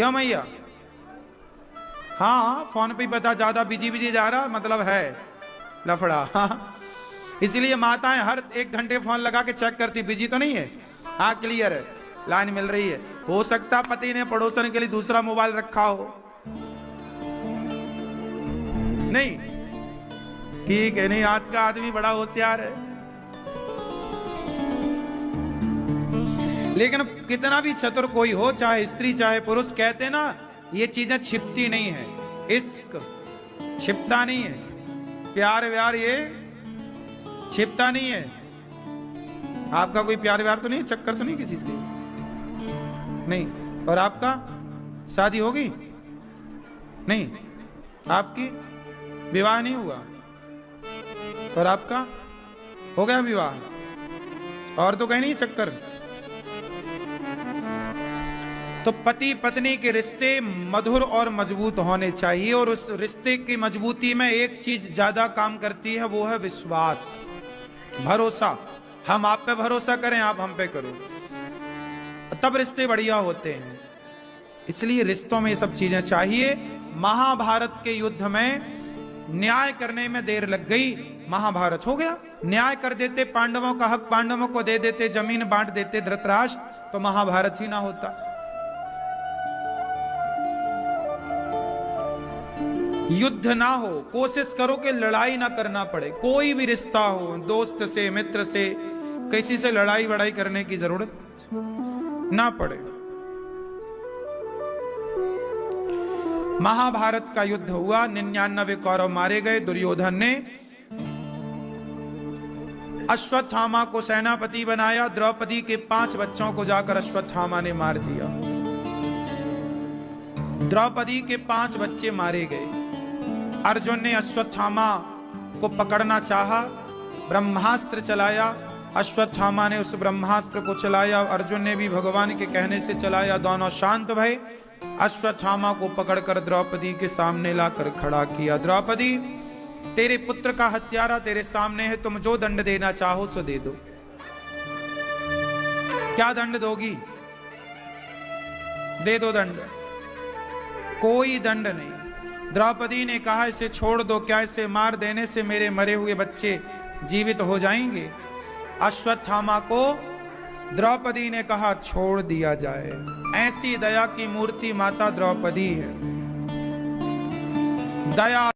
क्यों भैया? हाँ, फोन पे ही पता, ज्यादा बिजी बिजी जा रहा मतलब है लफड़ा। हाँ, इसलिए माताएं हर 1 घंटे फोन लगा के चेक करती, बिजी तो नहीं है, हाँ क्लियर है, लाइन मिल रही है। हो सकता पति ने पड़ोसन के लिए दूसरा मोबाइल रखा हो। नहीं, ठीक है, नहीं, आज का आदमी बड़ा होशियार है। लेकिन कितना भी चतुर कोई हो, चाहे स्त्री चाहे पुरुष, कहते ना ये चीजें छिपती नहीं है। इश्क छिपता नहीं है, प्यार व्यार ये छिपता नहीं है। आपका कोई प्यार व्यार तो नहीं, चक्कर तो नहीं किसी से? नहीं। और आपका शादी होगी? नहीं। आपकी विवाह नहीं हुआ? और आपका हो गया विवाह? और तो कहीं नहीं चक्कर। तो पति पत्नी के रिश्ते मधुर और मजबूत होने चाहिए, और उस रिश्ते की मजबूती में एक चीज ज्यादा काम करती है, वो है विश्वास, भरोसा। हम आप पे भरोसा करें, आप हम पे करो, तब रिश्ते बढ़िया होते हैं। इसलिए रिश्तों में ये सब चीजें चाहिए। महाभारत के युद्ध में न्याय करने में देर लग गई, महाभारत हो गया। न्याय कर देते, पांडवों का हक पांडवों को दे देते, जमीन बांट देते धृतराष्ट्र, तो महाभारत ही ना होता। युद्ध ना हो, कोशिश करो कि लड़ाई ना करना पड़े। कोई भी रिश्ता हो, दोस्त से, मित्र से, किसी से लड़ाई वड़ाई करने की जरूरत ना पड़े। महाभारत का युद्ध हुआ, 99 कौरव मारे गए। दुर्योधन ने अश्वत्थामा को सेनापति बनाया, द्रौपदी के 5 बच्चों को जाकर अश्वत्थामा ने मार दिया। द्रौपदी के 5 बच्चे मारे गए। अर्जुन ने अश्वत्थामा को पकड़ना चाहा, ब्रह्मास्त्र चलाया, अश्वत्थामा ने उस ब्रह्मास्त्र को चलाया, अर्जुन ने भी भगवान के कहने से चलाया। दोनों शांत भये, अश्वत्थामा को पकड़कर द्रौपदी के सामने लाकर खड़ा किया। द्रौपदी, तेरे पुत्र का हत्यारा तेरे सामने है, तुम जो दंड देना चाहो सो दे दो। क्या दंड दोगी? दे दो दंड। कोई दंड नहीं। द्रौपदी ने कहा, इसे छोड़ दो, क्या इसे मार देने से मेरे मरे हुए बच्चे जीवित हो जाएंगे? अश्वत्थामा को द्रौपदी ने कहा, छोड़ दिया जाए। ऐसी दया की मूर्ति माता द्रौपदी है। दया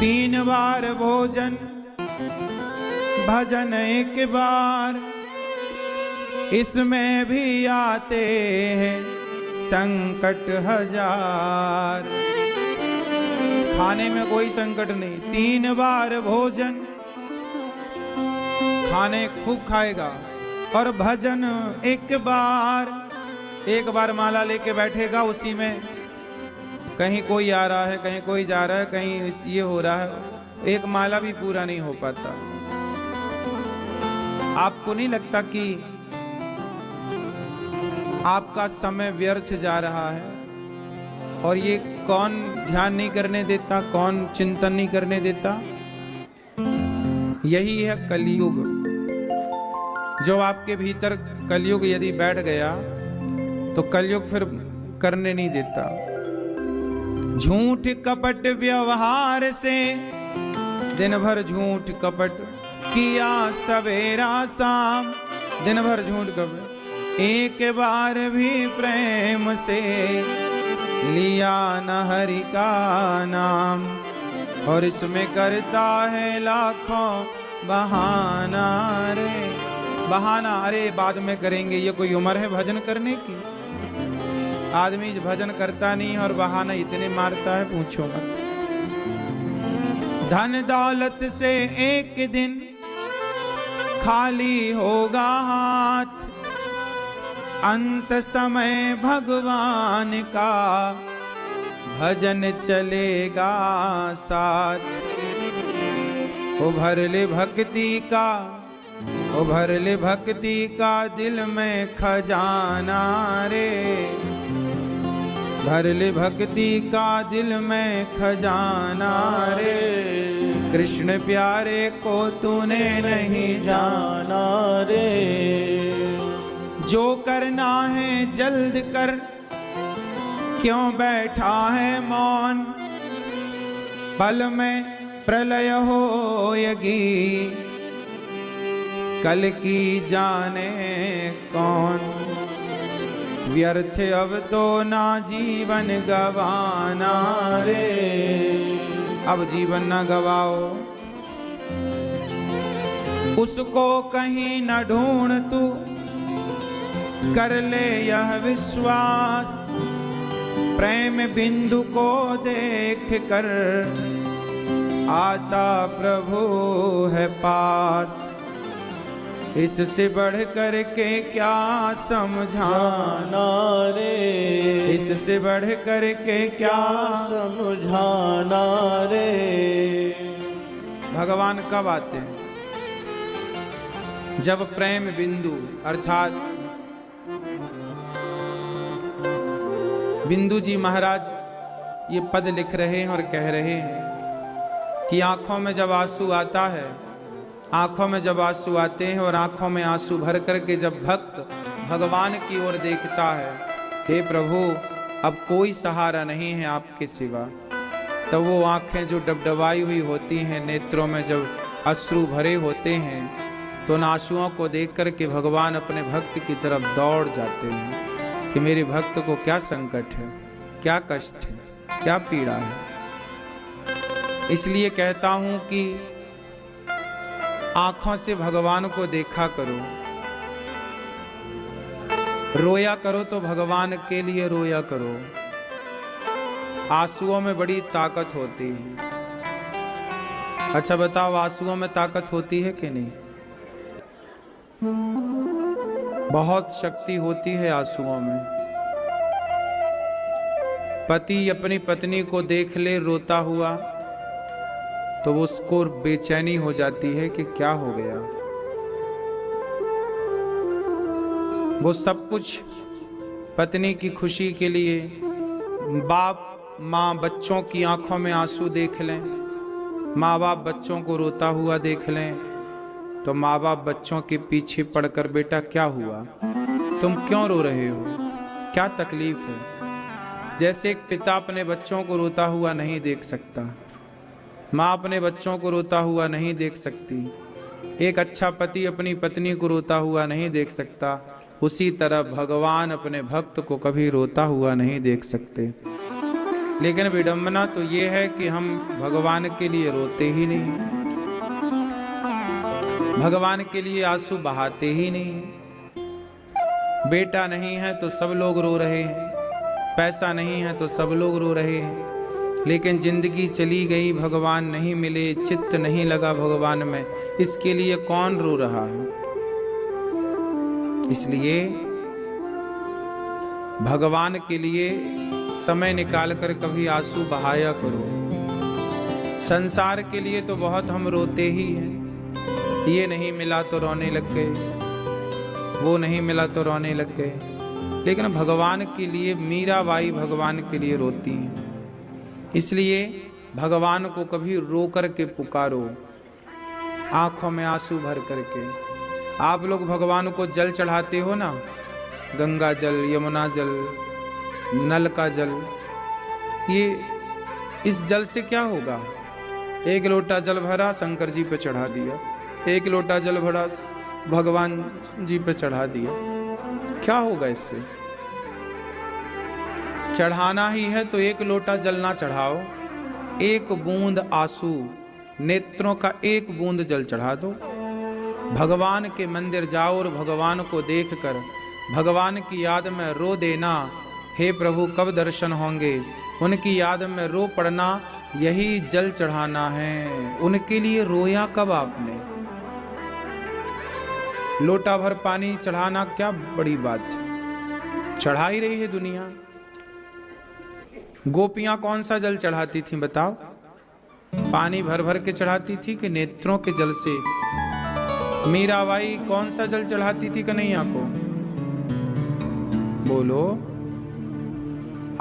3 बार भोजन भजन 1 बार, इसमें भी आते हैं संकट 1000। खाने में कोई संकट नहीं, 3 बार भोजन, खाने खूब खाएगा, और भजन 1 बार, 1 बार माला लेके बैठेगा, उसी में कहीं कोई आ रहा है, कहीं कोई जा रहा है, कहीं ये हो रहा है, एक माला भी पूरा नहीं हो पाता। आपको नहीं लगता कि आपका समय व्यर्थ जा रहा है? और ये कौन ध्यान नहीं करने देता, कौन चिंतन नहीं करने देता? यही है कलयुग। जो आपके भीतर कलयुग यदि बैठ गया तो कलयुग फिर करने नहीं देता। झूठ कपट व्यवहार से दिन भर झूठ कपट किया, सवेरा शाम दिन भर झूठ कपट, 1 बार भी प्रेम से लिया न हरि का नाम, और इसमें करता है लाखों बहाना रे बहाना। अरे बाद में करेंगे, ये कोई उम्र है भजन करने की? आदमी भजन करता नहीं और बहाना इतने मारता है, पूछो मत। धन दौलत से एक दिन खाली होगा हाथ, अंत समय भगवान का भजन चलेगा साथ। उभर ले भक्ति का, उभर ले भक्ति का दिल में खजाना रे, भर ले भक्ति का दिल में खजाना रे। कृष्ण प्यारे को तूने नहीं जाना रे, जो करना है जल्द कर, क्यों बैठा है मौन, पल में प्रलय होएगी, कल की जाने कौन। व्यर्थ अब तो ना जीवन गवाना रे, अब जीवन न गवाओ, उसको कहीं न ढूंढ तू, कर ले यह विश्वास, प्रेम बिंदु को देख कर आता प्रभु है पास। इससे बढ़ कर के क्या समझाना रे, इससे बढ़ कर के क्या समझाना रे। भगवान कब आते हैं? जब प्रेम बिंदु अर्थात बिंदु जी महाराज ये पद लिख रहे हैं और कह रहे हैं कि आंखों में जब आंसू आता है, आंखों में जब आंसू आते हैं और आंखों में आंसू भर करके जब भक्त भगवान की ओर देखता है, हे प्रभु अब कोई सहारा नहीं है आपके सिवा, तब वो आंखें जो डबडबाई हुई होती हैं, नेत्रों में जब अश्रु भरे होते हैं, तो उन आंसुओं को देख कर के भगवान अपने भक्त की तरफ दौड़ जाते हैं कि मेरे भक्त को क्या संकट है, क्या कष्ट है, क्या पीड़ा है। इसलिए कहता हूं कि आंखों से भगवान को देखा करो, रोया करो तो भगवान के लिए रोया करो। आंसुओं में बड़ी ताकत होती है। अच्छा बताओ, आंसुओं में ताकत होती है कि नहीं? बहुत शक्ति होती है आंसुओं में। पति अपनी पत्नी को देख ले रोता हुआ तो उसको बेचैनी हो जाती है कि क्या हो गया। वो सब कुछ पत्नी की खुशी के लिए, बाप माँ बच्चों की आंखों में आंसू देख लें, माँ बाप बच्चों को रोता हुआ देख लें, तो माँ बाप बच्चों के पीछे पड़कर बेटा क्या हुआ, तुम क्यों रो रहे हो, क्या तकलीफ है। जैसे एक पिता अपने बच्चों को रोता हुआ नहीं देख सकता, माँ अपने बच्चों को रोता हुआ नहीं देख सकती, एक अच्छा पति अपनी पत्नी को रोता हुआ नहीं देख सकता, उसी तरह भगवान अपने भक्त को कभी रोता हुआ नहीं देख सकते। लेकिन विडंबना तो ये है कि हम भगवान के लिए रोते ही नहीं, भगवान के लिए आंसू बहाते ही नहीं। बेटा नहीं है तो सब लोग रो रहे हैं, पैसा नहीं है तो सब लोग रो रहे हैं, लेकिन जिंदगी चली गई, भगवान नहीं मिले, चित्त नहीं लगा भगवान में, इसके लिए कौन रो रहा है? इसलिए भगवान के लिए समय निकाल कर कभी आंसू बहाया करो। संसार के लिए तो बहुत हम रोते ही हैं, ये नहीं मिला तो रोने लग गए, वो नहीं मिला तो रोने लग गए, लेकिन भगवान के लिए मीराबाई भगवान के लिए रोती हैं। इसलिए भगवान को कभी रो कर के पुकारो, आंखों में आंसू भर करके। आप लोग भगवान को जल चढ़ाते हो ना, गंगा जल, यमुना जल, नल का जल, ये इस जल से क्या होगा? एक लोटा जल भरा शंकर जी पे चढ़ा दिया, एक लोटा जल भरा भगवान जी पे चढ़ा दिया, क्या होगा इससे? चढ़ाना ही है तो एक लोटा जल ना चढ़ाओ, एक बूंद आंसू, नेत्रों का एक बूंद जल चढ़ा दो। भगवान के मंदिर जाओ और भगवान को देखकर भगवान की याद में रो देना, हे प्रभु कब दर्शन होंगे, उनकी याद में रो पड़ना, यही जल चढ़ाना है। उनके लिए रोया कब आपने? लोटा भर पानी चढ़ाना क्या बड़ी बात है, चढ़ा ही रही है दुनिया। गोपियां कौन सा जल चढ़ाती थी बताओ? पानी भर भर के चढ़ाती थी कि नेत्रों के जल से? मीराबाई कौन सा जल चढ़ाती थी कन्हैया को? बोलो।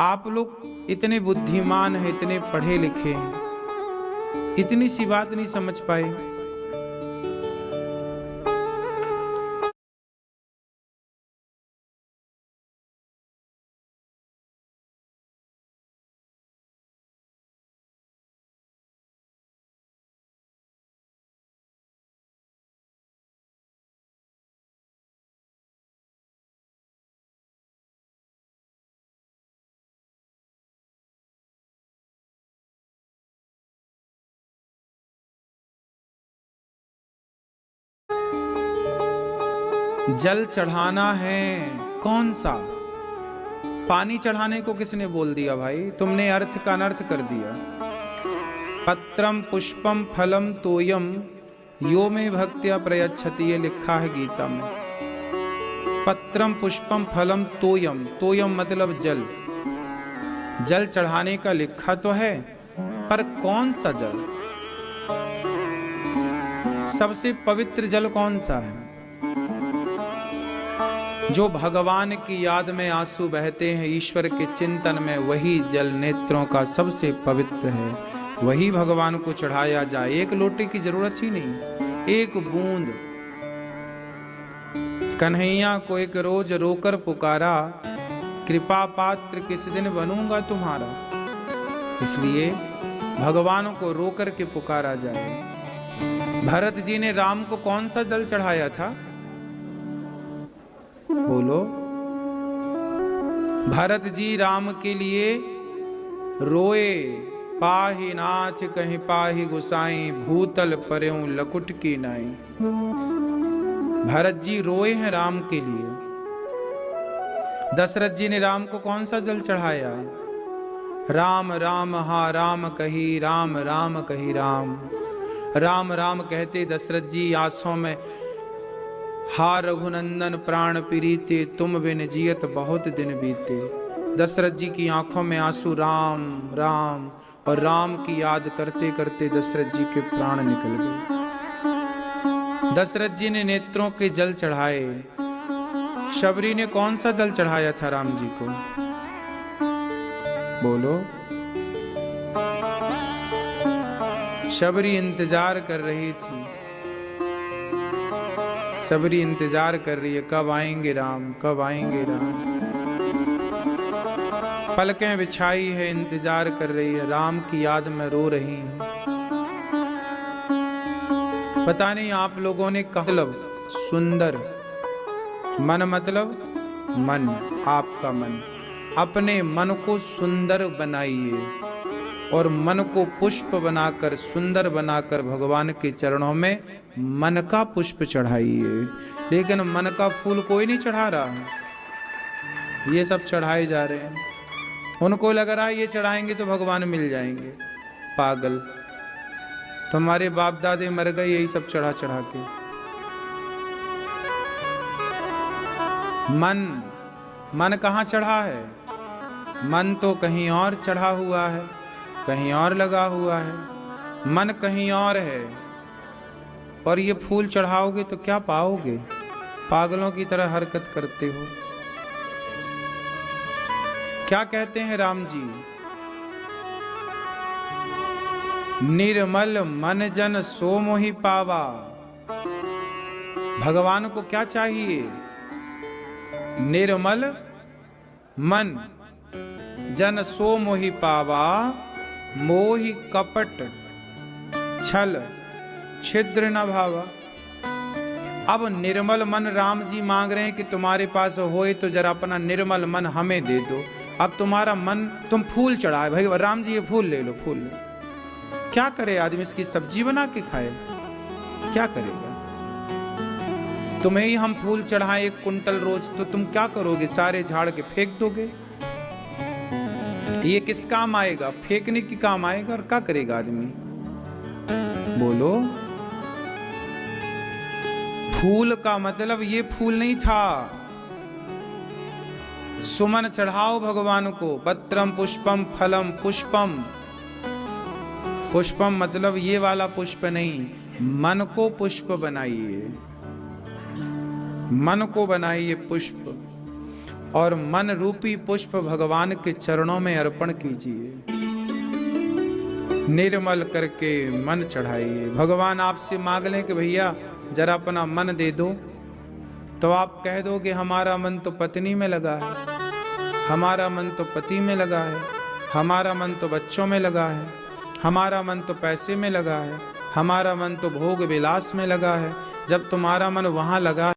आप लोग इतने बुद्धिमान हैं, इतने पढ़े लिखे हैं, इतनी सी बात नहीं समझ पाए। जल चढ़ाना है कौन सा? पानी चढ़ाने को किसने बोल दिया भाई? तुमने अर्थ का अनर्थ कर दिया। पत्रम पुष्पम फलम तोयम यो में भक्त्या प्रयच्छति, ये लिखा है गीता में। पत्रम पुष्पम फलम तोयम, तोयम मतलब जल, जल चढ़ाने का लिखा तो है, पर कौन सा जल? सबसे पवित्र जल कौन सा है? जो भगवान की याद में आंसू बहते हैं, ईश्वर के चिंतन में, वही जल नेत्रों का सबसे पवित्र है, वही भगवान को चढ़ाया जाए। एक लोटे की जरूरत ही नहीं, एक बूंद। कन्हैया को एक रोज रोकर पुकारा, कृपा पात्र किस दिन बनूंगा तुम्हारा। इसलिए भगवान को रोकर के पुकारा जाए। भरत जी ने राम को कौन सा जल चढ़ाया था? बोलो। भरत जी राम के लिए रोए, पाहि नाथ कहीं पाहि गुसाई, भूतल पर्यों लकुट की नाई। भरत जी रोए हैं राम के लिए। दशरथ जी ने राम को कौन सा जल चढ़ाया? राम राम हा राम कही, राम राम कही राम। राम राम कहते दशरथ जी आंसू में, हा रघुनंदन प्राण प्रीते, तुम बिन जियत बहुत दिन बीते। दशरथ जी की आंखों में आंसू, राम राम, और राम की याद करते करते दशरथ जी के प्राण निकल गए। दशरथ जी ने नेत्रों के जल चढ़ाए। शबरी ने कौन सा जल चढ़ाया था राम जी को? बोलो। शबरी इंतजार कर रही थी, सबरी इंतजार कर रही है, कब आएंगे राम, कब आएंगे राम। पलकें बिछाई है, इंतजार कर रही है, राम की याद में रो रही है। पता नहीं आप लोगों ने कहा मतलब सुंदर, मन मतलब मन, आपका मन, अपने मन को सुंदर बनाइए और मन को पुष्प बनाकर, सुंदर बनाकर भगवान के चरणों में मन का पुष्प चढ़ाइए। लेकिन मन का फूल कोई नहीं चढ़ा रहा, ये सब चढ़ाए जा रहे हैं। उनको लग रहा है ये चढ़ाएंगे तो भगवान मिल जाएंगे। पागल, तुम्हारे बाप दादे मर गए यही सब चढ़ा चढ़ा के। मन कहाँ चढ़ा है? मन तो कहीं और चढ़ा हुआ है, कहीं और लगा हुआ है। मन कहीं और है और ये फूल चढ़ाओगे तो क्या पाओगे? पागलों की तरह हरकत करते हो। क्या कहते हैं राम जी? निर्मल मन जन सो मोहि पावा। भगवान को क्या चाहिए? निर्मल मन जन सो मोहि पावा, मोहि कपट छल छिद्र न भावा। अब निर्मल मन राम जी मांग रहे हैं कि तुम्हारे पास होए तो जरा अपना निर्मल मन हमें दे दो। अब तुम्हारा मन, तुम फूल चढ़ाए भाई, राम जी ये फूल ले लो, फूल ले। क्या करे आदमी? इसकी सब्जी बना के खाए? क्या करेगा? तुम्हें ही हम फूल चढ़ाएं 1 कुंटल रोज, तो तुम क्या करोगे? सारे झाड़ के फेंक दोगे? ये किस काम आएगा? फेंकने की काम आएगा। और क्या करेगा आदमी? बोलो। फूल का मतलब ये फूल नहीं था। सुमन चढ़ाओ भगवान को। पत्रम पुष्पम फलम पुष्पम। पुष्पम मतलब ये वाला पुष्प नहीं, मन को पुष्प बनाइए, मन को बनाइए पुष्प, और मन रूपी पुष्प भगवान के चरणों में अर्पण कीजिए। निर्मल करके मन चढ़ाइए। भगवान आपसे मांग लें कि भैया जरा अपना मन दे दो, तो आप कह दोगे हमारा मन तो पत्नी में लगा है, हमारा मन तो पति में लगा है, हमारा मन तो बच्चों में लगा है, हमारा मन तो पैसे में लगा है, हमारा मन तो भोग विलास में लगा है। जब तुम्हारा मन वहां लगा